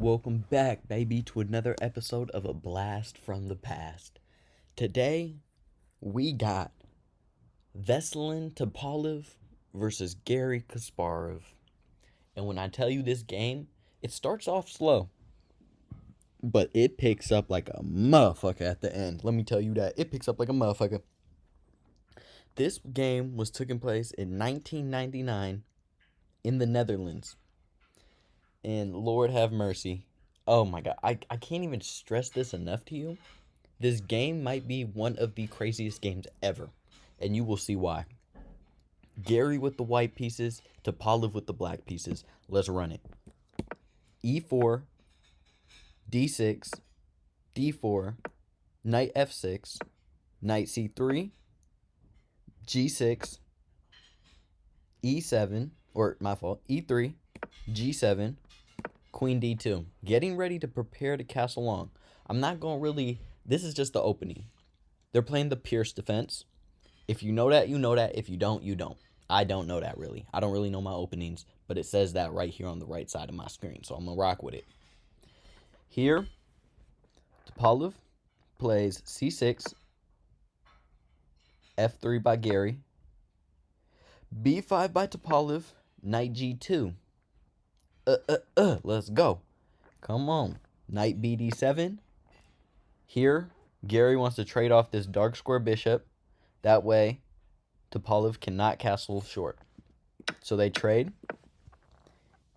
welcome back, baby, to another episode of A Blast from the Past. Today, we got Veselin Topalov versus Gary Kasparov. And when I tell you this game, it starts off slow, but it picks up like a motherfucker at the end. Let me tell you that. It picks up like a motherfucker. This game was taking place in 1999 in the Netherlands. And Lord have mercy. Oh my god, I can't even stress this enough to you. This game might be one of the craziest games ever, and you will see why. Gary with the white pieces, Topalov with the black pieces. Let's run it. E4, D6, D4, knight F6, knight C3, G6, E7, or my fault, E3, G7, Queen D2. Getting ready to prepare to castle on. I'm not going to really... This is just the opening. They're playing the Pierce defense. If you know that, you know that. If you don't, you don't. I don't know that really. I don't really know my openings, but it says that right here on the right side of my screen, so I'm going to rock with it. Here, Topalov plays C6, F3 by Gary, B5 by Topalov, knight G2. Let's go. Come on. Knight BD7. Here, Gary wants to trade off this dark square bishop. That way, Topalov cannot castle short. So they trade.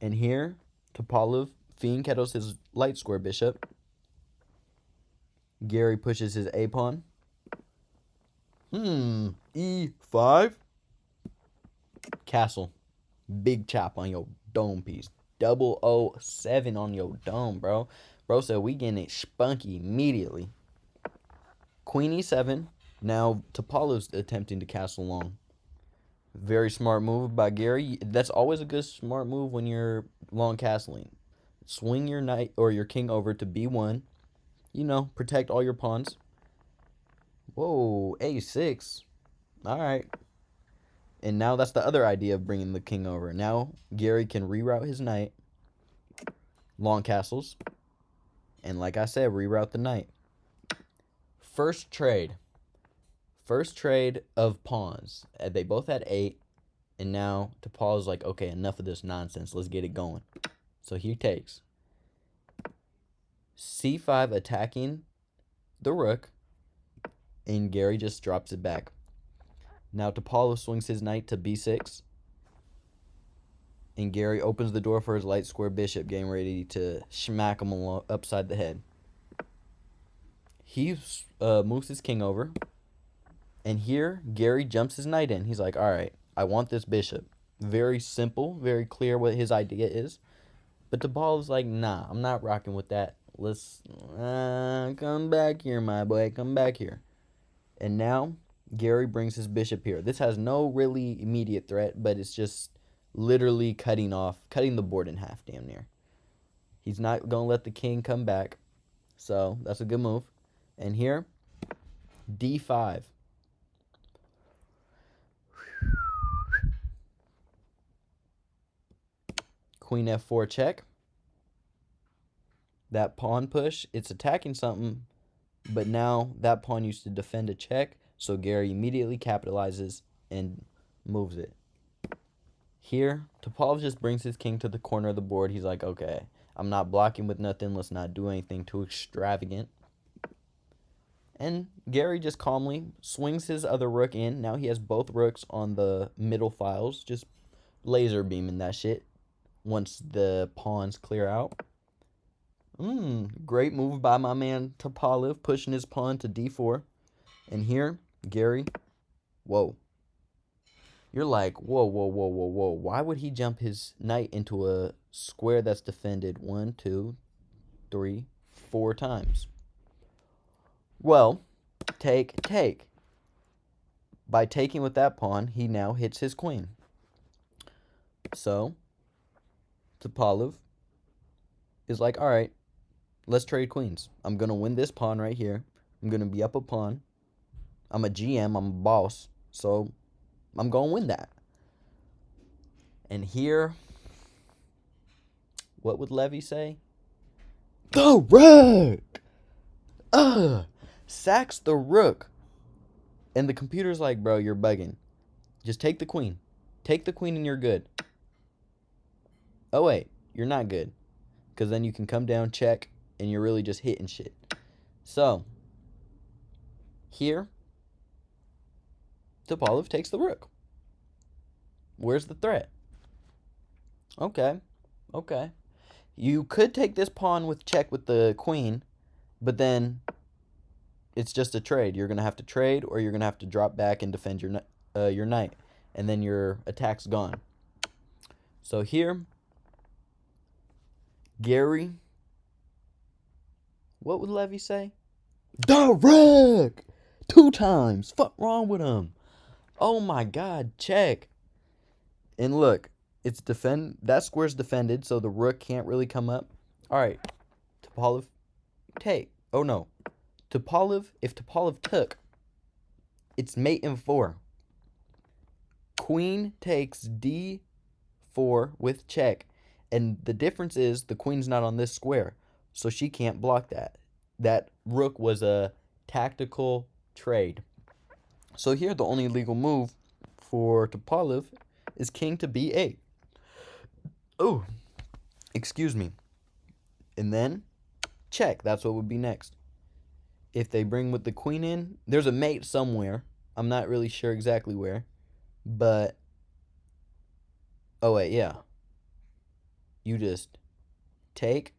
And here, Topalov fiend kettles his light square bishop. Gary pushes his A pawn. E5. Castle. Big chop on your dome piece. 007 on your dome, bro. Bro said we getting it spunky immediately. Queen E7. Now Topalov's attempting to castle long. Very smart move by Gary. That's always a good smart move when you're long castling. Swing your knight or your king over to B1. You know, protect all your pawns. Whoa, A6. All right. And now that's the other idea of bringing the king over. Now Gary can reroute his knight. Long castles. And like I said, reroute the knight. First trade. First trade of pawns. They both had 8. And now Topal is like, okay, enough of this nonsense. Let's get it going. So he takes. C5 attacking the rook. And Gary just drops it back. Now Topalov swings his knight to B6. And Gary opens the door for his light square bishop, getting ready to smack him upside the head. He moves his king over. And here, Gary jumps his knight in. He's like, all right, I want this bishop. Very simple, very clear what his idea is. But Topalov's like, nah, I'm not rocking with that. Let's come back here, my boy. Come back here. And now Gary brings his bishop here. This has no really immediate threat, but it's just literally cutting the board in half, damn near. He's not going to let the king come back. So that's a good move. And here, D5. Queen F4 check. That pawn push, it's attacking something, but now that pawn used to defend a check, so Gary immediately capitalizes and moves it. Here, Topalov just brings his king to the corner of the board. He's like, okay, I'm not blocking with nothing. Let's not do anything too extravagant. And Gary just calmly swings his other rook in. Now he has both rooks on the middle files, just laser beaming that shit once the pawns clear out. Great move by my man Topalov, pushing his pawn to D4. And here, Gary, whoa. You're like, whoa. Why would he jump his knight into a square that's defended 1, 2, 3, 4 times? Well, take. By taking with that pawn, he now hits his queen. So, Topalov is like, all right, let's trade queens. I'm going to win this pawn right here. I'm going to be up a pawn. I'm a GM. I'm a boss. So, I'm going to win that. And here, what would Levy say? The rook! Sacks the rook. And the computer's like, bro, you're bugging. Just take the queen. Take the queen and you're good. Oh, wait. You're not good. Because then you can come down, check, and you're really just hitting shit. So, here, Topalov takes the rook. Where's the threat? Okay. Okay. You could take this pawn with check with the queen, but then it's just a trade. You're going to have to trade, or you're going to have to drop back and defend your knight. And then your attack's gone. So here, Gary, what would Levy say? The rook! 2 times. Fuck wrong with him. Oh my god, check. And look, it's that square's defended, so the rook can't really come up. Alright. Topalov take. Oh no. If Topalov took, it's mate in 4. Queen takes d4 with check. And the difference is the queen's not on this square, so she can't block that. That rook was a tactical trade. So here, the only legal move for Topalov is king to b8. Oh, excuse me. And then check. That's what would be next. If they bring with the queen in, there's a mate somewhere. I'm not really sure exactly where. But, oh wait, yeah. You just take.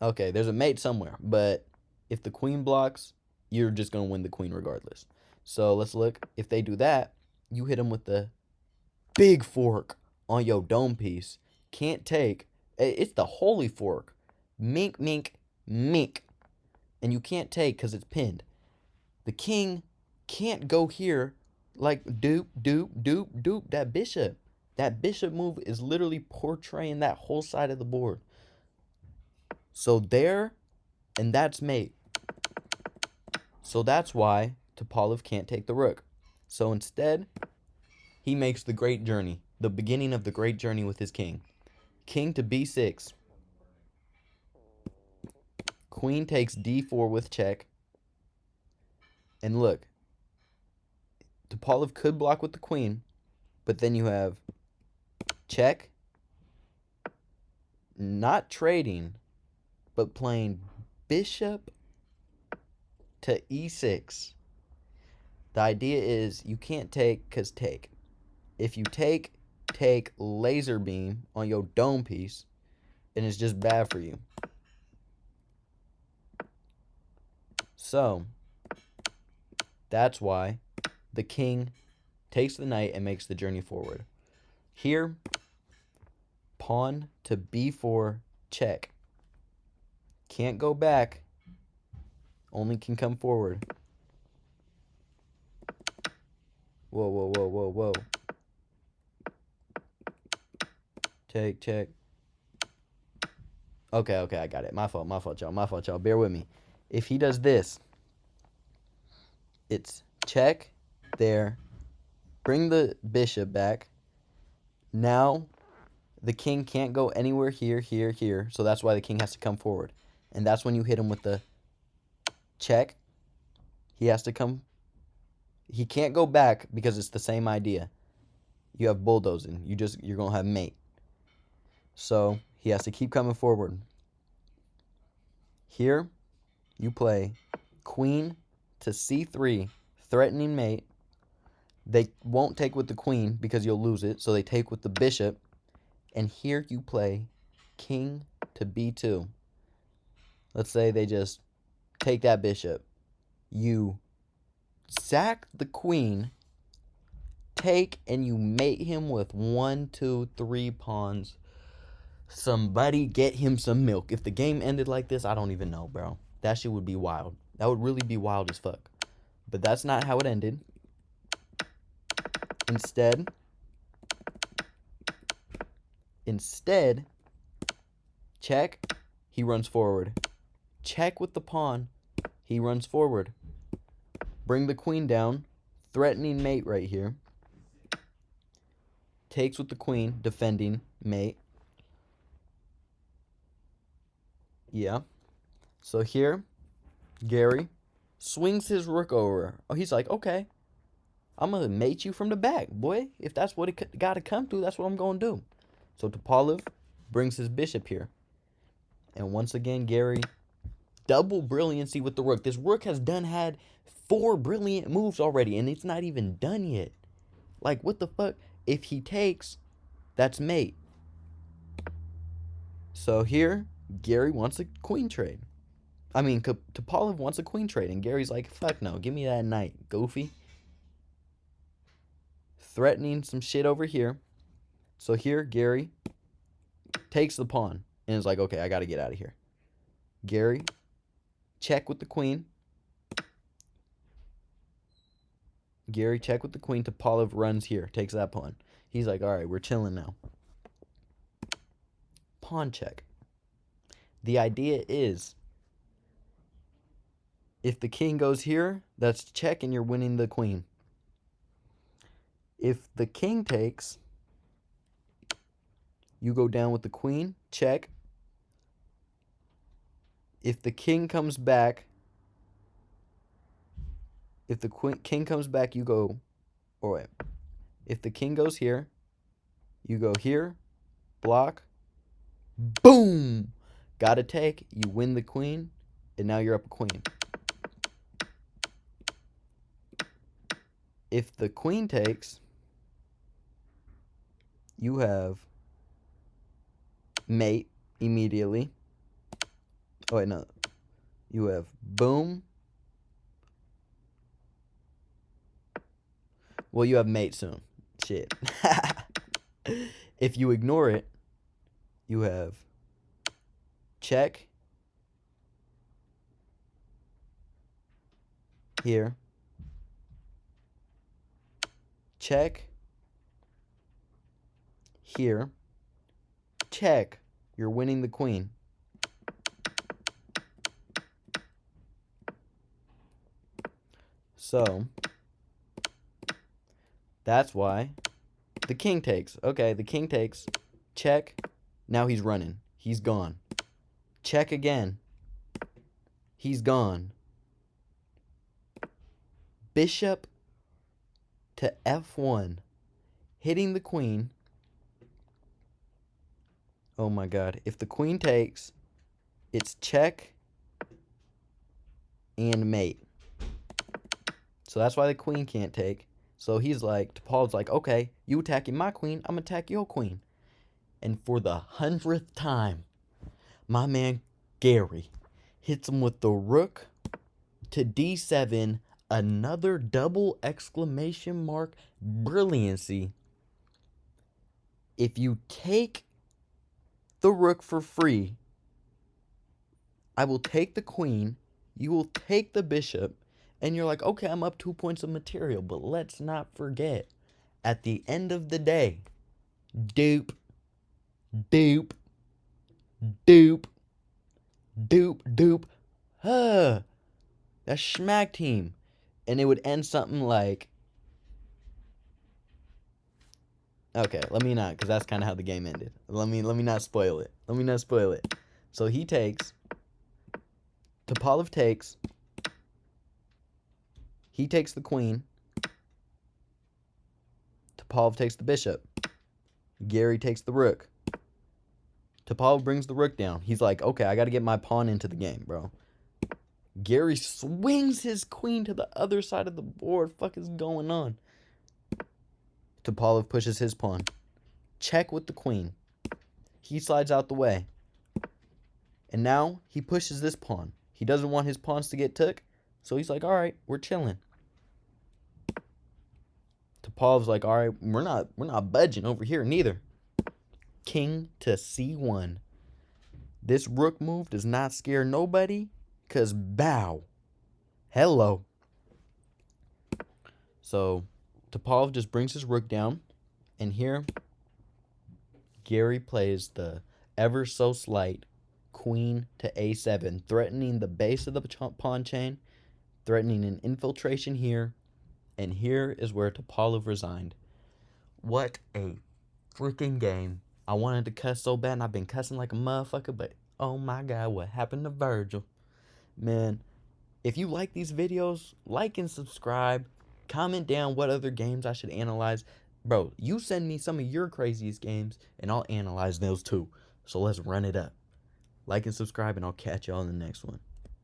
Okay, there's a mate somewhere. But if the queen blocks, you're just going to win the queen regardless. So let's look. If they do that, you hit them with the big fork on your dome piece. Can't take. It's the holy fork. Mink, mink, mink. And you can't take because it's pinned. The king can't go here like doop, doop, doop, doop. That bishop move is literally portraying that whole side of the board. So there, and that's mate. So that's why Topalov can't take the rook. So instead, he makes the great journey, the beginning of the great journey with his king. King to b6. Queen takes d4 with check. And look, Topalov could block with the queen, but then you have check, not trading, but playing bishop to e6. The idea is you can't take because take. If you take laser beam on your dome piece, and it's just bad for you. So, that's why the king takes the knight and makes the journey forward. Here, pawn to b4, check. Can't go back, only can come forward. Whoa, whoa, whoa, whoa, whoa. Take, check. Okay, I got it. My fault, y'all. Bear with me. If he does this, it's check there. Bring the bishop back. Now, the king can't go anywhere here. So that's why the king has to come forward. And that's when you hit him with the check. He has to come. He can't go back because it's the same idea. You have bulldozing. You're going to have mate. So he has to keep coming forward. Here, you play queen to c3, threatening mate. They won't take with the queen because you'll lose it, so they take with the bishop. And here you play king to b2. Let's say they just take that bishop. You sack the queen, take, and you mate him with 1, 2, 3 pawns. Somebody get him some milk. If the game ended like this, I don't even know, bro. That shit would be wild. That would really be wild as fuck. But that's not how it ended. Instead, check, he runs forward. Check with the pawn, he runs forward. Bring the queen down, threatening mate right here. Takes with the queen, defending mate. Yeah. So here, Gary swings his rook over. Oh, he's like, okay, I'm gonna mate you from the back, boy. If that's what it gotta come to, that's what I'm gonna do. So Topalov brings his bishop here. And once again, Gary, double brilliancy with the rook. This rook has had 4 brilliant moves already, and it's not even done yet. Like, what the fuck? If he takes, that's mate. So here, Gary wants a queen trade. I mean, Topalov wants a queen trade, and Gary's like, fuck no, give me that knight, goofy. Threatening some shit over here. So here, Gary takes the pawn, and is like, okay, I gotta get out of here. Gary, check with the queen. Gary, check with the queen. Topalov runs here, takes that pawn. He's like, all right, we're chilling now. Pawn check. The idea is, if the king goes here, that's check and you're winning the queen. If the king takes, you go down with the queen, check. If the king comes back, king comes back, you go, or wait. If the king goes here, you go here, block, boom! Gotta take, you win the queen, and now you're up a queen. If the queen takes, you have mate immediately. Oh, wait, no. You have boom. Well, you have mate soon. Shit. If you ignore it, you have check here, check here, check. You're winning the queen. So that's why the king takes. Okay, the king takes. Check. Now he's running. He's gone. Check again. He's gone. Bishop to f1. Hitting the queen. Oh my god. If the queen takes, it's check and mate. So that's why the queen can't take. So he's like, Topalov's like, okay, you attacking my queen, I'm attack your queen. And for the 100th time, my man Gary hits him with the rook to d7, another double exclamation mark brilliancy. If you take the rook for free, I will take the queen, you will take the bishop, and you're like, okay, I'm up 2 points of material. But let's not forget, at the end of the day, dupe, dupe, dupe, dupe, dupe, that's Schmack Team. And it would end something like, okay, let me not, because that's kind of how the game ended. Let me not spoil it. Let me not spoil it. So he takes, Topalov takes, he takes the queen, Topalov takes the bishop, Gary takes the rook. Topalov brings the rook down. He's like, okay, I got to get my pawn into the game, bro. Gary swings his queen to the other side of the board. Fuck is going on? Topalov pushes his pawn. Check with the queen. He slides out the way. And now he pushes this pawn. He doesn't want his pawns to get took. So he's like, all right, we're chilling. Topalov's like, all right, we're not budging over here neither. King to c1. This rook move does not scare nobody, because bow. Hello. So Topalov just brings his rook down, and here Gary plays the ever so slight queen to a7, threatening the base of the pawn chain, threatening an infiltration here, and here is where Topalov resigned. What a freaking game. I wanted to cuss so bad, and I've been cussing like a motherfucker, but Oh my God, what happened to Virgil? Man, if you like these videos, like and subscribe. Comment down what other games I should analyze. Bro, you send me some of your craziest games and I'll analyze those too. So let's run it up. Like and subscribe, and I'll catch y'all in the next one.